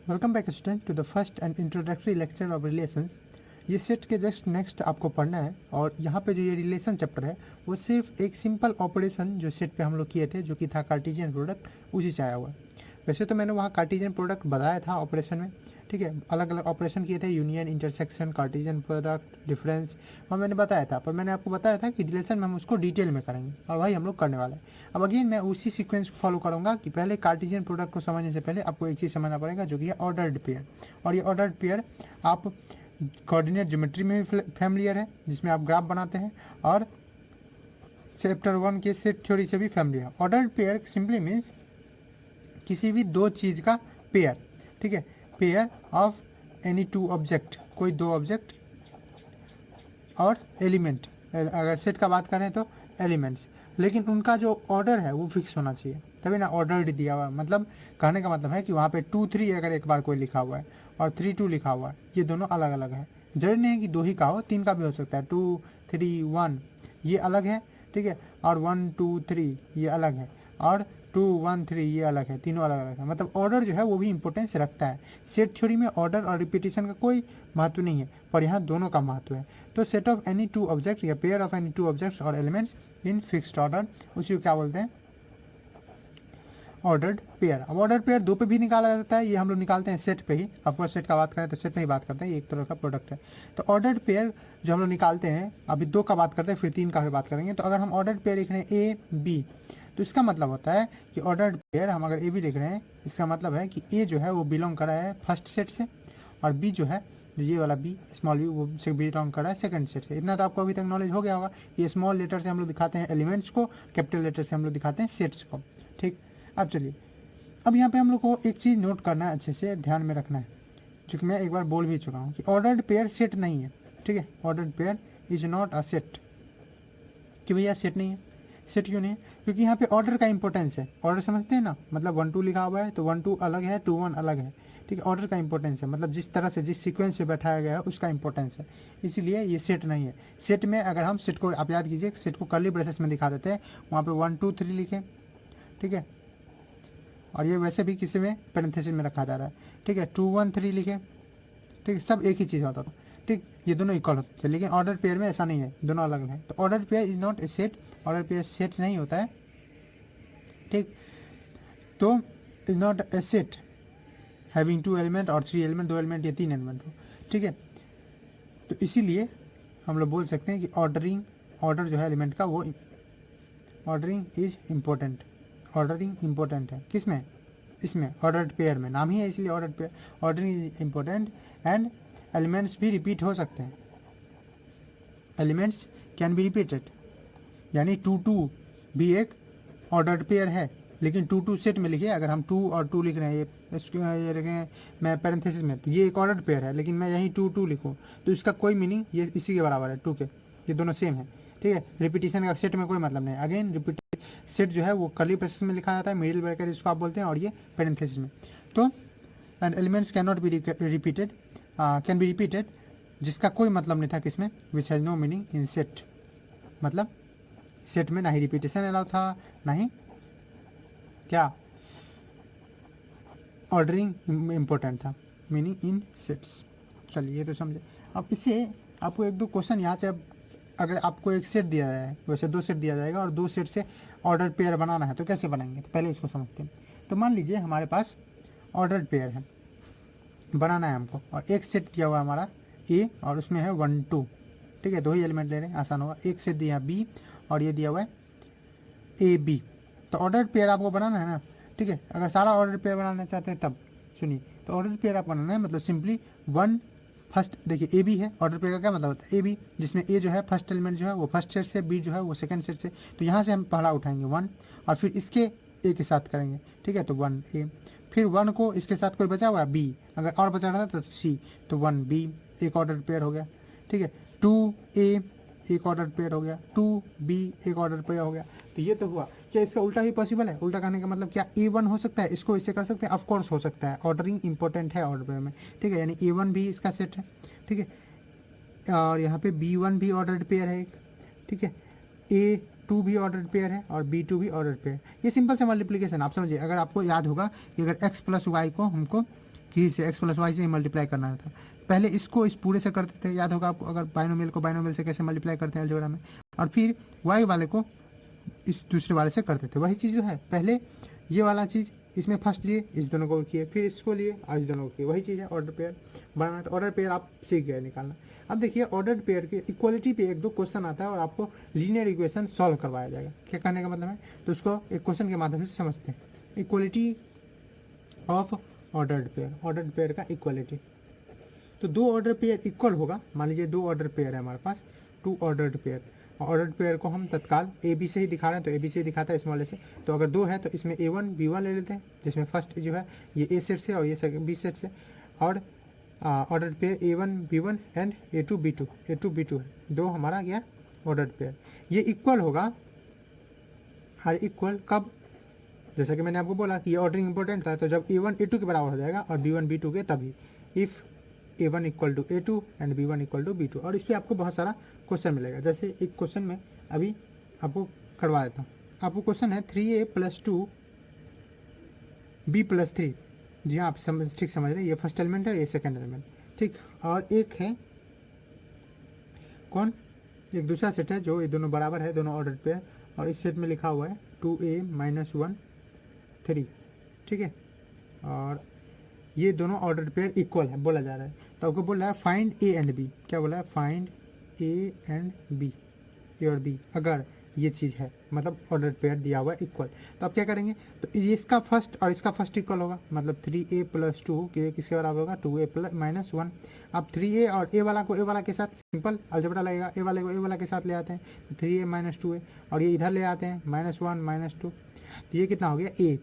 Welcome back student to the first and introductory lecture of relations. ये set के just next आपको पढ़ना है और यहाँ पे जो ये रिलेशन चैप्टर है वो सिर्फ एक सिंपल ऑपरेशन जो सेट पे हम लोग किए थे जो कि था कार्टेशियन प्रोडक्ट, उसी से आया हुआ है। वैसे तो मैंने वहाँ कार्टेशियन प्रोडक्ट बताया था ऑपरेशन में, ठीक है, अलग अलग ऑपरेशन किए थे, union, intersection, Cartesian product, difference, और मैंने बताया था। पर मैंने आपको बताया था कि रिलेशन में हम उसको डिटेल में करेंगे और वही हम लोग करने वाले हैं। अब अगेन मैं उसी सीक्वेंस को फॉलो करूंगा कि पहले कार्टेशियन प्रोडक्ट को समझने से पहले आपको एक चीज़ समझना पड़ेगा जो कि है ऑर्डर्ड पेयर। और ये ऑर्डर्ड पेयर आप कोऑर्डिनेट ज्योमेट्री में भी फैमिलियर है, जिसमें आप ग्राफ बनाते हैं, और चैप्टर 1 के सेट थ्योरी से भी familiar. Ordered pair simply means किसी भी दो चीज़ का पेयर, ठीक है, pair of any two object, कोई दो ऑब्जेक्ट और एलिमेंट, अगर सेट का बात करें तो एलिमेंट्स, लेकिन उनका जो ऑर्डर है वो फिक्स होना चाहिए, तभी ना ऑर्डर्ड दिया हुआ है। मतलब कहने का मतलब है कि वहाँ पे 2 3 अगर एक बार कोई लिखा हुआ है और 3 2 लिखा हुआ है, ये दोनों अलग अलग है। जरूरी नहीं है कि दो ही का हो, 3 का भी हो सकता है। 2 3 1 ये अलग है, ठीक है, और 1 2 3 ये अलग है, और 2 1 3 ये अलग है, तीनों अलग अलग है। मतलब ऑर्डर जो है वो भी इंपॉर्टेंस रखता है। सेट थ्योरी में ऑर्डर और रिपीटेशन का कोई महत्व नहीं है, पर यहाँ दोनों का महत्व है। तो set of any two object या pair of any two objects और एलिमेंट्स इन फिक्स्ड ऑर्डर, उसी को क्या बोलते हैं, ऑर्डर्ड पेयर। अब ऑर्डर्ड पेयर दो पे भी निकाला जाता है, ये हम लोग निकालते हैं सेट पे ही। ऑफकोर्स सेट का बात करें तो सेट में ही बात करते हैं, ये एक तरह का प्रोडक्ट है। तो ऑर्डर्ड पेयर जो हम लोग निकालते हैं, अभी 2 का बात करते हैं, फिर 3 का भी बात करेंगे। तो अगर हम ऑर्डर्ड पेयर लिख रहे हैं ए बी, तो इसका मतलब होता है कि ऑर्डर्ड पेयर हम अगर ए बी लिख रहे हैं, इसका मतलब है कि ए जो है वो बिलोंग कर रहा है फर्स्ट सेट से, और बी जो है, ये वाला बी स्मॉल बी, वो से बिलोंग कर रहा है सेकंड सेट से। इतना तो आपको अभी तक नॉलेज हो गया होगा। ये स्मॉल लेटर से हम लोग दिखाते हैं एलिमेंट्स को, कैपिटल लेटर से हम लोग दिखाते हैं सेट्स को, ठीक। अब चलिए, अब यहाँ पे हम लोग को एक चीज़ नोट करना है, अच्छे से ध्यान में रखना है, जो कि मैं एक बार बोल भी चुका हूँ कि ऑर्डर्ड पेयर सेट नहीं है, ठीक है। Ordered pair is not a set, कि भैया सेट नहीं है। सेट क्यों नहीं है? क्योंकि यहाँ पे ऑर्डर का इंपॉर्टेंस है। ऑर्डर समझते हैं ना, मतलब 1 2 लिखा हुआ है तो 1 2 अलग है, 2 1 अलग है, ठीक है। ऑर्डर का इंपॉर्टेंस है, मतलब जिस तरह से, जिस सीक्वेंस से बैठाया गया है उसका इंपॉर्टेंस है, इसीलिए ये सेट नहीं है। सेट में अगर हम सेट को, आप याद कीजिए, सेट को कर्ली ब्रेसेस में दिखा देते हैं, वहाँ पे 1 2 3 लिखे, ठीक है, और ये वैसे भी किसी में पैरेंथेसिस में रखा जा रहा है, ठीक है। 2 1 3 लिखे, ठीक है, सब एक ही चीज़ होता था, ठीक, ये दोनों इक्वल होते थे। लेकिन ऑर्डर पेयर में ऐसा नहीं है, दोनों अलग अलग है। तो order pair is not a set, order pair set नहीं होता है, ठीक। तो is not a set having 2 element और 3 एलिमेंट, 2 एलिमेंट या 3 एलिमेंट हो, ठीक है। तो इसीलिए हम लोग बोल सकते हैं कि ऑर्डरिंग, ऑर्डर जो है एलिमेंट का, वो ordering is important, ordering important है। किस में? इसमें ऑर्डर्ड पेयर में, नाम ही है इसलिए ordered pair. Ordering is important and elements भी रिपीट हो सकते हैं, एलिमेंट्स कैन बी रिपीटेड, यानी 2 2 भी एक ऑर्डर्ड पेयर है, लेकिन 2 2 सेट में लिखिए। अगर हम 2 और 2 लिख रहे हैं, ये लिखें मैं पैरेंथेसिस में, तो ये एक ऑर्डर्ड पेयर है, लेकिन मैं यहीं 2 2 लिखूँ तो इसका कोई मीनिंग, ये इसी के बराबर है 2 के, ये दोनों सेम है, ठीक है। रिपीटेशन का सेट में कोई मतलब नहीं। अगेन रिपीट सेट जो है वो कर्ली ब्रेसेस में लिखा जाता है, मिडिल ब्रैकेट इसको आप बोलते हैं, और ये पैरेंथेसिस में। तो and elements can not be repeated, can be repeated, जिसका कोई मतलब नहीं था किसमें, which has no meaning in set. मतलब सेट में ना ही रिपीटेशन अलाउ था, ना ही क्या ऑर्डरिंग इम्पोर्टेंट था, मीनिंग इन सेट्स। चलिए ये तो समझे। अब इससे आपको एक दो क्वेश्चन यहाँ से, अब अगर आपको एक सेट दिया जाए, वैसे 2 सेट दिया जाएगा और 2 सेट से ऑर्डर पेयर बनाना है तो कैसे बनाएंगे, तो पहले इसको समझते हैं। तो मान लीजिए हमारे पास ऑर्डर पेयर है, बनाना है हमको, और एक सेट दिया हुआ है हमारा ए, और उसमें है 1 2, ठीक है, 2 ही एलिमेंट ले रहे हैं, आसान होगा। एक सेट दिया बी, और ये दिया हुआ है ए बी। तो ऑर्डर पेयर आपको बनाना है ना, ठीक है। अगर सारा ऑर्डर पेयर बनाना चाहते हैं तब सुनिए, तो ऑर्डर पेयर आप बनाना है, मतलब सिंपली 1 फर्स्ट, देखिए ए बी है, ऑर्डर पेयर का क्या मतलब होता है, ए बी, जिसमें ए जो है फर्स्ट एलिमेंट जो है वो फर्स्ट सेट से, बी जो है वो सेकंड सेट से। तो यहाँ से हम पहला उठाएंगे 1, और फिर इसके ए के साथ करेंगे, ठीक है, तो 1 ए, फिर 1 को इसके साथ कोई बचा हुआ है बी, अगर और बचा रहा था तो सी, तो 1 बी, एक ऑर्डर पेयर हो गया, ठीक है। 2 ए एक ऑर्डर पेयर हो गया, 2 बी एक ऑर्डर पेयर हो गया। तो ये तो हुआ। क्या इसका उल्टा भी पॉसिबल है? उल्टा करने का मतलब क्या A1 हो सकता है, इसको इससे कर सकते हैं? ऑफ कोर्स हो सकता है, ऑर्डरिंग इंपॉर्टेंट है ऑर्डर पेयर में, ठीक है, यानी A1 भी इसका सेट है, ठीक है, और यहाँ पे B1 भी ऑर्डर्ड पेयर है एक, ठीक है, A2 भी ऑर्डर्ड पेयर है, और B2 भी ऑर्डर्ड पेयर। ये सिंपल से मल्टीप्लीकेशन आप समझिए। अगर आपको याद होगा कि अगर x प्लस वाई को हमको कि इसे x प्लस वाई से ही मल्टीप्लाई करना था। पहले इसको इस पूरे से करते थे, याद होगा आपको, अगर बाइनोमियल को बाइनोमियल से कैसे मल्टीप्लाई करते हैं अलजेब्रा में, और फिर y वाले को इस दूसरे वाले से करते थे। वही चीज़ जो है, पहले ये वाला चीज़ इसमें फर्स्ट लिए, इस दोनों को किए, फिर इसको लिए और इस दोनों को किए, वही चीज़ है ऑर्डर पेयर बनाना। तो ऑर्डर पेयर आप सीख गए निकालना। अब देखिए ऑर्डर पेयर के इक्वालिटी पे एक दो क्वेश्चन आता है और आपको लीनियर इक्वेशन सॉल्व करवाया जाएगा। क्या कहने का मतलब है, तो उसको एक क्वेश्चन के माध्यम से समझते हैं। इक्वालिटी ऑफ ऑर्डर्ड पेयर का इक्वालिटी। तो दो ऑर्डर पेयर इक्वल होगा, मान लीजिए दो ऑर्डर पेयर है हमारे पास, two ordered pair. Ordered pair को हम तत्काल ए बी से ही दिखा रहे हैं, तो ए बी से ही दिखाता है स्मॉल ए से। तो अगर दो है तो इसमें A1 B1 ले लेते हैं, जिसमें फर्स्ट जो है ये ए सेट से और ये बी सेट से। और ordered pair A1 B1 and A2 B2 है, दो हमारा गया ऑर्डर्ड पेयर। ये इक्वल होगा, हर इक्वल कब, जैसा कि मैंने आपको बोला कि ये ऑर्डरिंग इंपॉर्टेंट था, तो जब A1 A2 के बराबर हो जाएगा और B1 B2 के, तभी if A1 equal to A2 and B1 equal to B2। और इस पर आपको बहुत सारा क्वेश्चन मिलेगा। जैसे एक क्वेश्चन में अभी आपको करवा देता हूँ। आपको क्वेश्चन है 3A + 2B + 3। जी हाँ, आप ठीक समझ रहे हैं, ये फर्स्ट एलिमेंट है, ये सेकेंड एलिमेंट, ठीक। और एक है कौन, एक दूसरा सेट है जो ये दोनों बराबर है, दोनों ऑर्डर पे है, और इस सेट में लिखा हुआ है 2A - 1 3, ठीक है। और ये दोनों ऑर्डर पेयर इक्वल है बोला जा रहा है। तो आपको बोल रहा है फाइंड ए एंड बी। क्या बोला है, फाइंड ए एंड बी, ए और बी, अगर ये चीज़ है, मतलब ऑर्डर पेयर दिया हुआ है इक्वल। तो आप क्या करेंगे, तो ये इसका फर्स्ट और इसका फर्स्ट इक्वल होगा, मतलब 3A + 2 ये किसके बराबर होगा, 2A - 1। अब 3A और ए वाला को ए वाला के साथ सिंपल अलजेब्रा लगेगा, ए वाले को ए वाला के साथ ले आते हैं, तो 3A - 2A, और ये इधर ले आते हैं -1 - 2, तो ये कितना हो गया A,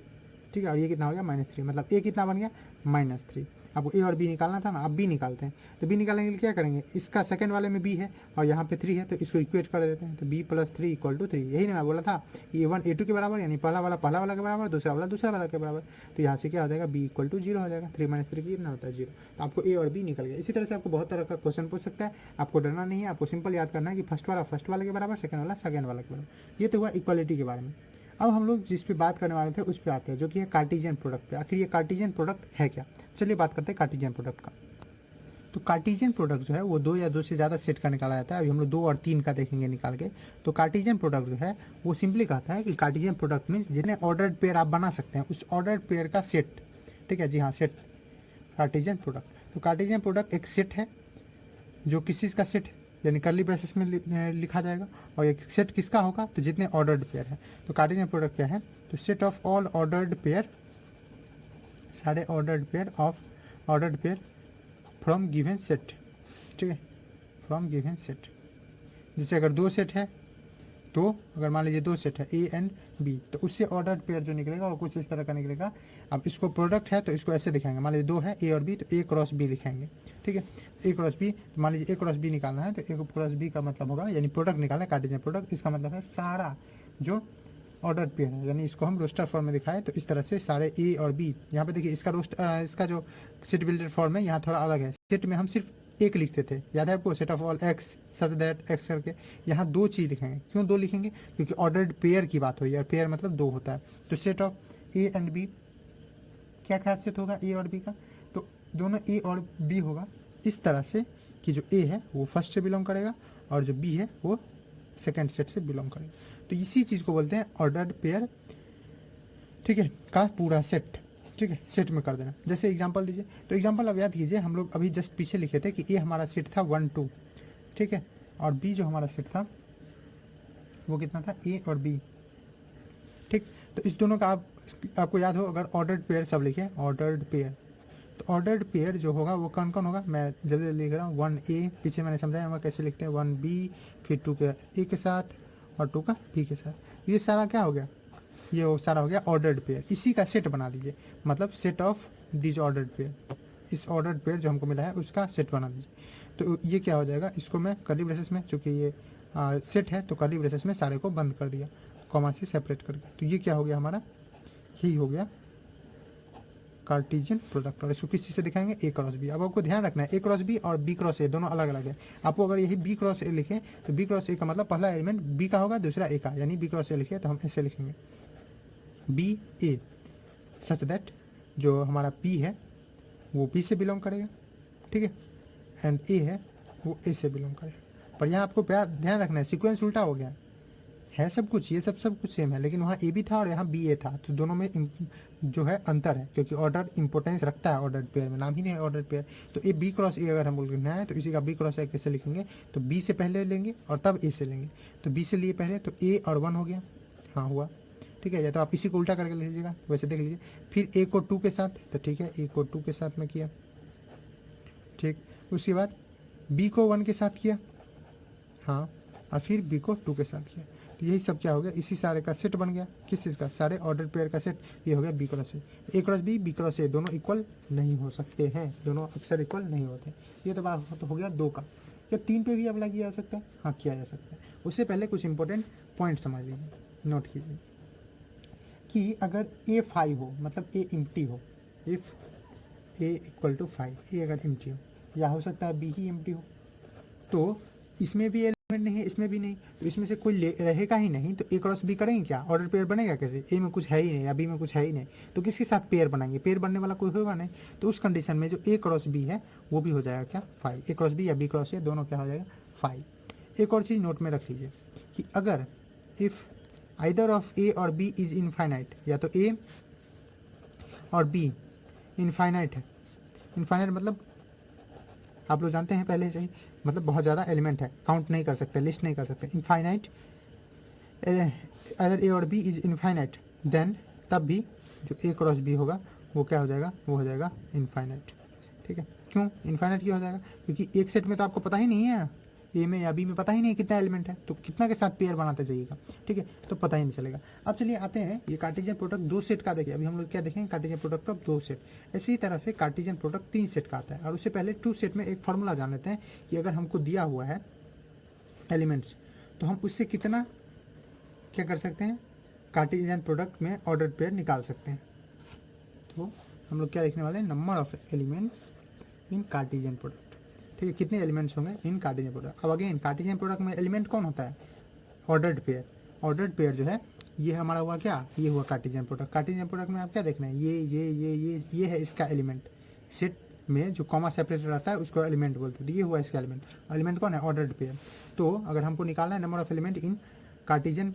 ठीक है। और ये कितना हो गया -3, मतलब A कितना बन गया -3। आपको ए और बी निकालना था ना, अब बी निकालते हैं। तो बी निकालने के लिए क्या करेंगे, इसका सेकंड वाले में बी है और यहाँ पे 3 है, तो इसको इक्वेट कर देते हैं। तो b + 3 = 3। यही ना मैं बोला था, A1 A2 के बराबर, यानी पहला वाला के बराबर, दूसरा वाला दूसरा वाला के बराबर। तो यहाँ से क्या हो जाएगा, b = 0 हो जाएगा। 3 - 3 कितना होता है 0। तो आपको ए और बी निकल गया। इसी तरह से आपको बहुत तरह का क्वेश्चन पूछ सकता है, आपको डरना नहीं है। आपको सिंपल याद करना है कि फर्स्ट वाला के बराबर, सेकंड वाला सेकंड वाला के बराबर। ये तो हुआ इक्वालिटी के बारे में। अब हम लोग जिस पे बात करने वाले थे उस पे आते हैं, जो कि है कार्टेशियन प्रोडक्ट पे। आखिर ये कार्टेशियन प्रोडक्ट है क्या, चलिए बात करते हैं कार्टेशियन प्रोडक्ट का। तो कार्टेशियन प्रोडक्ट जो है वो दो या दो से ज़्यादा सेट का निकाला जाता है। अभी हम लोग 2 और 3 का देखेंगे निकाल के। तो कार्टेशियन प्रोडक्ट जो है वो सिंपली कहता है कि कार्टेशियन प्रोडक्ट मीन्स जितने ऑर्डर्ड पेयर आप बना सकते हैं, उस ऑर्डर्ड पेयर का सेट, ठीक है। जी हाँ, सेट कार्टेशियन प्रोडक्ट। तो कार्टेशियन प्रोडक्ट एक सेट है जो किस चीज़ का सेट है, यानी कर्ली ब्रेसेस में लिखा जाएगा। और एक सेट किसका होगा, तो जितने ऑर्डर्ड पेयर है। तो कार्टेशियन प्रोडक्ट क्या है, तो set of all ordered pair, सारे ordered pair from given set, ठीक है, फ्रॉम गिवन सेट। जैसे अगर 2 सेट है, तो अगर मान लीजिए 2 सेट है A एंड B, तो उससे ऑर्डर्ड पेयर जो निकलेगा वो कुछ इस तरह का निकलेगा। अब इसको प्रोडक्ट है तो इसको ऐसे दिखाएंगे, मान लीजिए 2 है A और B, तो A क्रॉस B दिखाएंगे, ठीक है। A क्रॉस B, तो मान लीजिए A क्रॉस B निकालना है, तो A क्रॉस B का मतलब होगा, यानी प्रोडक्ट निकालना है, कार्टेशियन प्रोडक्ट। इसका मतलब है सारा जो ऑर्डर पेयर है, यानी इसको हम रोस्टर फॉर्म में दिखाएं, तो इस तरह से सारे A और B। यहाँ पे देखिए इसका इसका जो सेट बिल्डर फॉर्म है यहाँ थोड़ा अलग है। सेट में हम सिर्फ एक लिखते थे, याद है आपको, set of all x such that x करके। यहाँ 2 चीज़ लिखेंगे। क्यों 2 लिखेंगे, क्योंकि ऑर्डर्ड पेयर की बात हुई है, और पेयर मतलब 2 होता है। तो set of A and B, क्या खासियत होगा A और B का, तो दोनों A और B होगा इस तरह से कि जो A है वो फर्स्ट से बिलोंग करेगा और जो B है वो सेकेंड सेट से बिलोंग करेगा। तो इसी चीज़ को बोलते हैं ऑर्डर्ड पेयर, ठीक है, का पूरा सेट, ठीक है, सेट में कर देना। जैसे एग्जांपल दीजिए, तो एग्जांपल अब याद कीजिए, हम लोग अभी जस्ट पीछे लिखे थे कि ए हमारा सेट था 1 2, ठीक है, और बी जो हमारा सेट था वो कितना था, ए और बी, ठीक। तो इस दोनों का आपको याद हो, अगर ऑर्डर्ड पेयर सब लिखे, ऑर्डर्ड पेयर, तो ऑर्डर्ड पेयर जो होगा वो कौन कौन होगा, मैं जल्दी लिख रहा हूँ। 1A, पीछे मैंने समझाया होगा कैसे लिखते हैं, 1B, फिर 2 के ए के साथ और 2 का बी के साथ। ये सारा क्या हो गया, ये वो सारा हो गया ऑर्डर्ड पेयर। इसी का सेट बना दीजिए, मतलब set of this ordered pair, इस ऑर्डर्ड पेयर जो हमको मिला है उसका सेट बना दीजिए। तो ये क्या हो जाएगा, इसको मैं कर्ली ब्रेसेस में, चूँकि ये सेट है तो कर्ली ब्रेसेस में सारे को बंद कर दिया, कॉमा से सेपरेट करके। तो ये क्या हो गया हमारा, यही हो गया कार्टेशियन प्रोडक्ट। और इसको किस चीज़ से दिखाएंगे, A क्रॉस B। अब आपको ध्यान रखना है A क्रॉस B और B क्रॉस A दोनों अलग अलग है। आपको अगर यही B क्रॉस A लिखें तो B क्रॉस A का मतलब पहला एलिमेंट B का होगा, दूसरा A का, यानी B क्रॉस A लिखे तो हम ऐसे लिखेंगे B A, सच दैट जो हमारा P है वो बी से बिलोंग करेगा, ठीक है, एंड ए है वो ए से बिलोंग करेगा। पर यहाँ आपको ध्यान रखना है, सीक्वेंस उल्टा हो गया है, सब कुछ ये सब कुछ सेम है, लेकिन वहाँ ए भी था और यहाँ बी ए था, तो दोनों में जो है अंतर है, क्योंकि ऑर्डर इंपॉर्टेंस रखता है ऑर्डर पेयर में, नाम ही नहीं है ऑर्डर पेयर। तो ए बी क्रॉस ए अगर हम बोलना है तो इसी का बी क्रॉस ए कैसे लिखेंगे, तो बी से पहले लेंगे और तब ए से लेंगे, तो बी से लिए पहले तो ए और 1 हो गया, हाँ हुआ, ठीक है, या तो आप इसी को उल्टा करके लिख लीजिएगा, वैसे देख लीजिए। फिर ए को 2 के साथ, तो ठीक है ए को 2 के साथ में किया, ठीक, उसके बाद बी को 1 के साथ किया, हाँ, और फिर बी को 2 के साथ किया, तो यही सब क्या हो गया, इसी सारे का सेट बन गया, किस चीज़ का, सारे ऑर्डर पेयर का सेट, ये हो गया B cross A cross B cross A, दोनों इक्वल नहीं हो सकते हैं, दोनों अक्सर इक्वल नहीं होते। ये तो बात तो हो गया 2 का। क्या 3 पे भी अप्लाई किया जा सकता है, हाँ किया जा सकता है। उससे पहले कुछ इंपॉर्टेंट पॉइंट समझ लीजिए, नोट कीजिए कि अगर ए 5 हो, मतलब ए एम्प्टी हो, इफ़ ए इक्वल टू 5, ए अगर एम्प्टी हो, या हो सकता है बी ही एम्प्टी हो, तो इसमें भी एलिमेंट नहीं है, इसमें भी नहीं, तो इसमें से कोई रहेगा ही नहीं, तो ए क्रॉस बी करेंगे क्या, ऑर्डर पेयर बनेगा कैसे, ए में कुछ है ही नहीं या बी में कुछ है ही नहीं, तो किसके साथ पेयर बनाएंगे, पेयर बनने वाला कोई होगा नहीं, तो उस कंडीशन में जो ए क्रॉस बी है वो भी हो जाएगा क्या 5, ए क्रॉस बी या बी क्रॉस ए दोनों क्या हो जाएगा 5। एक और चीज़ नोट में रख लीजिए कि अगर इफ़ आइदर ऑफ ए और बी इज इनफाइनाइट, या तो ए और बी इनफाइनाइट है, इनफाइनाइट मतलब आप लोग जानते हैं पहले से ही, मतलब बहुत ज़्यादा एलिमेंट है, काउंट नहीं कर सकते, लिस्ट नहीं कर सकते, इनफाइनाइट, अगर ए और बी इज इनफाइनाइट देन तब भी जो ए क्रॉस बी होगा वो क्या हो जाएगा, वो हो जाएगा इनफाइनाइट, ठीक है। क्यों इनफाइनाइट क्यों हो जाएगा, क्योंकि एक सेट में तो आपको पता ही नहीं है, ए में या बी में पता ही नहीं कितना एलिमेंट है, तो कितना के साथ पेयर बनाते जाइएगा, ठीक है, तो पता ही नहीं चलेगा। अब चलिए आते हैं, ये कार्टेशियन प्रोडक्ट 2 सेट का देखिए, अभी हम लोग क्या देखेंगे, कार्टेशियन प्रोडक्ट ऑफ 2 सेट। इसी तरह से कार्टेशियन प्रोडक्ट 3 सेट का आता है, और उससे पहले 2 सेट में एक फार्मूला जान लेते हैं कि अगर हमको दिया हुआ है एलिमेंट्स, तो हम उससे कितना क्या कर सकते हैं, कार्टेशियन प्रोडक्ट में ऑर्डर पेयर निकाल सकते हैं। तो हम लोग क्या देखने वाले हैं, number of elements in Cartesian product, ठीक है, कितने एलिमेंट्स होंगे इन कार्टेशियन प्रोडक्ट। अब अगेन कार्टेशियन प्रोडक्ट में एलिमेंट कौन होता है, ऑर्डर्ड पेयर, ऑर्डर्ड पेयर जो है ये हमारा हुआ क्या, ये हुआ कार्टेशियन प्रोडक्ट। कार्टेशियन प्रोडक्ट में आप क्या देखना है, ये है इसका एलिमेंट, सेट में जो कॉमा सेपरेटर रहता है उसको एलिमेंट बोलते हैं, तो ये हुआ इसका एलिमेंट, एलिमेंट कौन है, ऑर्डर्ड पेयर। तो अगर हमको निकालना है number of element in Cartesian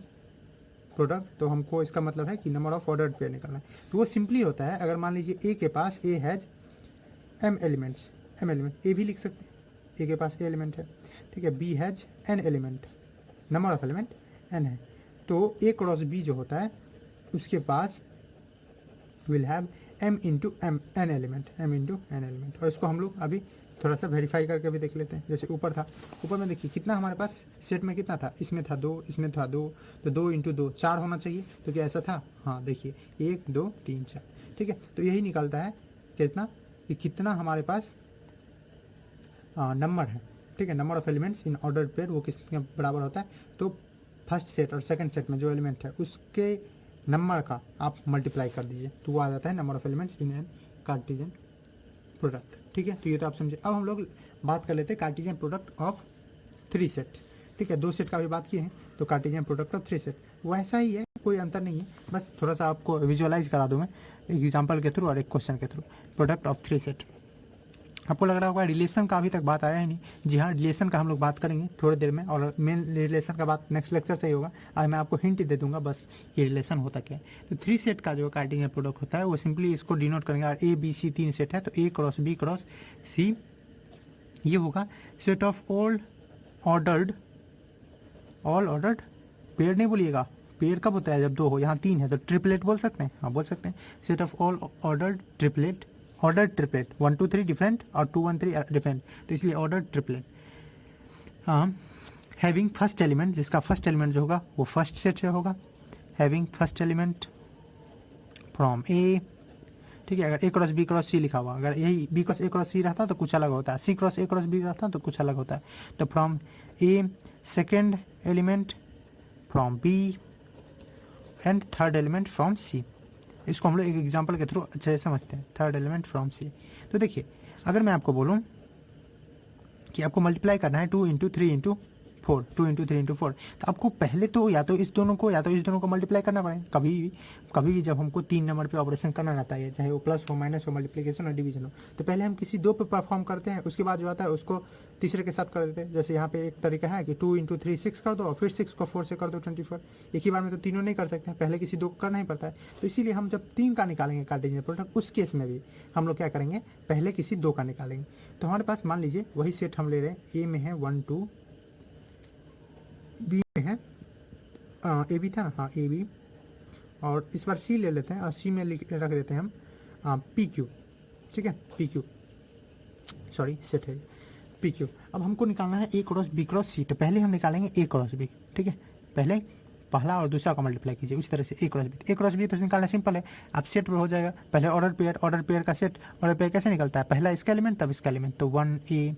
product, तो हमको इसका मतलब है कि नंबर ऑफ ऑर्डर्ड पेयर निकालना है, तो वो सिंपली होता है, अगर मान लीजिए ए के पास A has M elements, M element A भी लिख सकते हैं, ए के पास ए एलिमेंट है, ठीक है, B has n element, number of element n है, तो ए क्रॉस बी जो होता है उसके पास will have m into m n element, m into n element. और इसको हम लोग अभी थोड़ा सा वेरीफाई करके भी देख लेते हैं। जैसे ऊपर था, ऊपर में देखिए कितना हमारे पास सेट में कितना था, इसमें था 2, इसमें था 2, तो 2 इंटू 2 4 होना चाहिए, तो क्या ऐसा था, हाँ देखिए 1 2 3 4, ठीक है, तो यही निकलता है कितना, कि कितना हमारे पास नंबर है, ठीक है, number of elements in order pair वो किसके बराबर होता है, तो फर्स्ट सेट और सेकंड सेट में जो एलिमेंट है उसके नंबर का आप मल्टीप्लाई कर दीजिए, तो वो आ जाता है number of elements in an Cartesian product, ठीक है। तो ये तो आप समझे। अब हम लोग बात कर लेते हैं कार्टेशियन प्रोडक्ट ऑफ 3 सेट, ठीक है, 2 सेट का भी बात किए हैं, तो कार्टेशियन प्रोडक्ट ऑफ 3 सेट वैसा ही है, कोई अंतर नहीं है, बस थोड़ा सा आपको विजुअलाइज करा दूँ मैं एक एग्जाम्पल के थ्रू और एक क्वेश्चन के थ्रू। प्रोडक्ट ऑफ 3 सेट, आपको लग रहा होगा रिलेशन का अभी तक बात आया ही नहीं, जी हाँ रिलेशन का हम लोग बात करेंगे थोड़ी देर में, और मेन रिलेशन का बात नेक्स्ट लेक्चर से ही होगा। आज मैं आपको हिंट दे दूंगा बस ये रिलेशन होता क्या है। तो 3 सेट का जो कार्टेशियन प्रोडक्ट होता है वो सिंपली इसको डिनोट करेंगे, और ए बी सी 3 सेट है, तो ए क्रॉस बी क्रॉस सी ये होगा set of all ordered pair नहीं बोलिएगा, पेयर कब होता है जब 2 हो, यहाँ 3 है तो ट्रिपलेट बोल सकते हैं, हाँ बोल सकते हैं, set of all ordered triplet, order triplet 1 2 3 different और 2 1 3 डिफरेंट, तो इसलिए ऑर्डर ट्रिपलेट। हाँ, हैविंग फर्स्ट एलिमेंट, जिसका फर्स्ट एलिमेंट जो होगा वो फर्स्ट सेट से होगा, हैविंग फर्स्ट एलिमेंट फ्रॉम ए, ठीक है। अगर ए क्रॉस बी क्रॉस सी लिखा हुआ, अगर यही बी क्रॉस ए क्रॉस सी रहता तो कुछ अलग होता है, सी क्रॉस ए क्रॉस बी रहता तो कुछ अलग होता है। तो from A second element from B and third element from C, इसको हम लोग एक एग्जांपल के थ्रू अच्छे से समझते हैं। थर्ड एलिमेंट फ्रॉम सी, तो देखिए अगर मैं आपको बोलूं कि आपको मल्टीप्लाई करना है 2 इंटू 3 इंटू 4, 2 इंटू 3 इंटू 4। तो आपको पहले तो या तो इस दोनों को या तो इस दोनों को मल्टीप्लाई करना पड़ेगा। कभी भी जब हमको 3 नंबर पे ऑपरेशन करना रहता है, चाहे वो प्लस हो, माइनस हो, मल्टीप्लिकेशन और डिवीजन हो, तो पहले हम किसी दो पे परफॉर्म करते हैं, उसके बाद जो आता है उसको तीसरे के साथ कर देते हैं। जैसे यहाँ पे एक तरीका है कि 2 इंटू 3 6 कर दो और फिर 6 को 4 से कर दो 24। एक ही बार में तो तीनों नहीं कर सकते हैं, पहले किसी दो को करना ही पड़ता है। तो इसीलिए हम जब 3 का निकालेंगे कार्टेशियन प्रोडक्ट, उस केस में भी हम लोग क्या करेंगे, पहले किसी 2 का निकालेंगे। तो हमारे पास मान लीजिए वही सेट हम ले रहे हैं, ए में है 1 2, बी में है ए बी था ना, हाँ ए बी, और इस बार सी ले लेते हैं और सी में रख देते हैं हम पी क्यू। ठीक है, पी क्यू, सॉरी सेट है पी क्यू। अब हमको निकालना है ए क्रॉस बी क्रॉस सी। तो पहले हम निकालेंगे ए क्रॉस बी। ठीक है, पहले पहला और दूसरा को मल्टीप्लाई कीजिए उसी तरह से ए क्रॉस बी। ए क्रॉस बी तो निकालना सिंपल है, आप सेट पर हो जाएगा। पहले ऑर्डर पेयर का सेट, ऑर्डर पेयर कैसे निकलता है, पहला इसका एलिमेंट तब इसका एलिमेंट। तो 1 ए,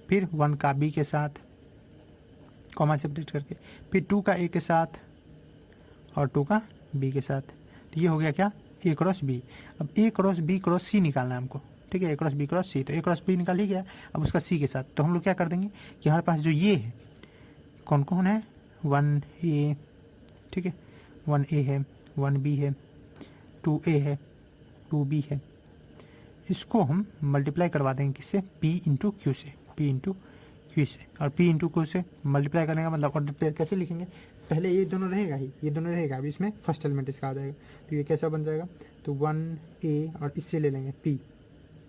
फिर 1 का बी के साथ कॉमा सेपरेट करके, फिर 2 का ए के साथ और 2 का बी के साथ। तो ये हो गया क्या, ए क्रॉस बी। अब ए क्रॉस बी क्रॉस सी निकालना है हमको। ठीक है, ए क्रॉस बी क्रॉस सी। तो ए क्रॉस बी निकाल ही गया, अब उसका सी के साथ। तो हम लोग क्या कर देंगे कि हमारे पास जो ये है कौन कौन है, 1 ए, ठीक है 1 ए है, 1 बी है, 2 ए है, 2 बी है। इसको हम मल्टीप्लाई करवा देंगे किससे, पी इंटू क्यू से, पी इंटू क्यू से। और पी इंटू क्यू से मल्टीप्लाई करने का मतलब ऑर्डर पेयर कैसे लिखेंगे, पहले ये दोनों रहेगा ही, ये दोनों रहेगा, अब इसमें फर्स्ट एलिमेंट इसका आ जाएगा। तो ये कैसा बन जाएगा, तो 1 ए और इससे ले लेंगे पी,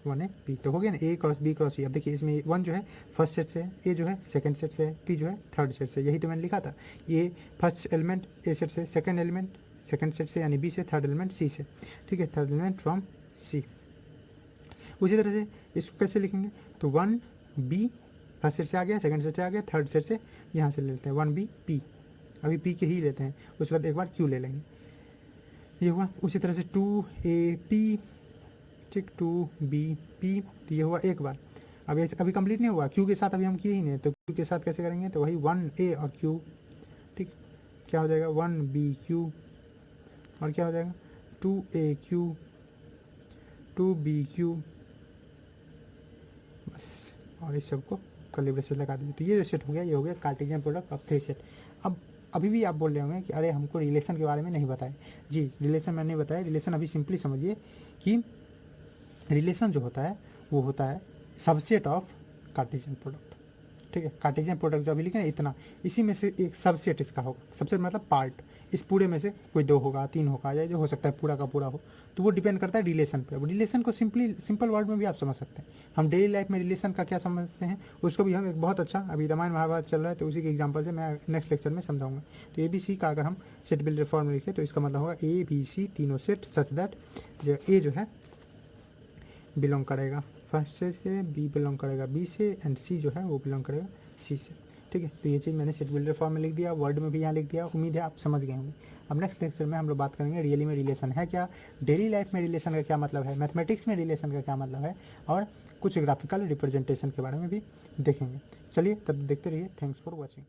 1 है पी। तो हो गया ना, ए क्रॉस बी क्रॉस सी। अब देखिए इसमें 1 जो है फर्स्ट सेट से है, ए जो है सेकंड सेट से है, पी जो है थर्ड सेट से। यही तो मैंने लिखा था, ये फर्स्ट एलिमेंट ए सेट से, सेकंड एलिमेंट सेकंड सेट से यानी बी से, थर्ड एलिमेंट सी से। ठीक है, थर्ड एलिमेंट फ्रॉम सी। उसी तरह से इसको कैसे लिखेंगे, तो 1 बी फर्स्ट सेट से आ गया, सेकंड सेट से आ गया, थर्ड सेट से यहाँ से ले लेते हैं 1 बी पी। अभी पी के ही लेते हैं, उसके बाद एक बार क्यू ले लेंगे, ये हुआ। उसी तरह से 2 ए पी, ठीक 2 बी पी, तो ये हुआ एक बार। अब अभी कंप्लीट नहीं हुआ, क्यू के साथ अभी हम किए ही नहीं, तो क्यू के साथ कैसे करेंगे, तो वही 1 ए और क्यू। ठीक, क्या हो जाएगा 1 बी क्यू, और क्या हो जाएगा 2 ए क्यू, 2 बी क्यू, बस। और इस सबको कर्ली ब्रेसेस लगा दीजिए। तो ये सेट हो गया, ये हो गया कार्टेशियन प्रोडक्ट ऑफ 3 सेट। अब अभी भी आप बोल रहे होंगे कि अरे हमको रिलेशन के बारे में नहीं बताया। जी, रिलेशन मैंने नहीं बताया। रिलेशन अभी सिंपली समझिए कि रिलेशन जो होता है वो होता है सबसेट ऑफ कार्टेशियन प्रोडक्ट। ठीक है, कार्टेशियन प्रोडक्ट जो अभी लिखे ना इतना, इसी में से एक सबसेट इसका होगा। सबसेट मतलब पार्ट, इस पूरे में से कोई 2 होगा, 3 होगा, या जो हो सकता है पूरा का पूरा हो। तो वो डिपेंड करता है रिलेशन पे। अब रिलेशन को सिंपल वर्ड में भी आप समझ सकते हैं। हम डेली लाइफ में रिलेशन का क्या समझते हैं उसको भी हम एक बहुत अच्छा, अभी रामायण महाभारत चल रहा है तो उसी के एग्जाम्पल से मैं नेक्स्ट लेक्चर में समझाऊंगा। तो ABC का अगर हम सेट बिल्डर फॉर्म में लिखे तो इसका मतलब होगा ABC तीनों सेट सच दैट जो ए जो है बिलोंग करेगा फर्स्ट से, बी बिलोंग करेगा बी से, एंड सी जो है वो बिलोंग करेगा सी से। ठीक है, तो ये चीज़ मैंने सेट बिल्डर फॉर्म में लिख दिया, वर्ड में भी यहाँ लिख दिया। उम्मीद है आप समझ गए होंगे। अब नेक्स्ट लेक्चर में हम लोग बात करेंगे रियली में रिलेशन है क्या, डेली लाइफ में रिलेशन का क्या मतलब है, मैथमेटिक्स में रिलेशन का क्या मतलब है, और कुछ ग्राफिकल रिप्रेजेंटेशन के बारे में भी देखेंगे। चलिए तब देखते रहिए। Thanks for watching.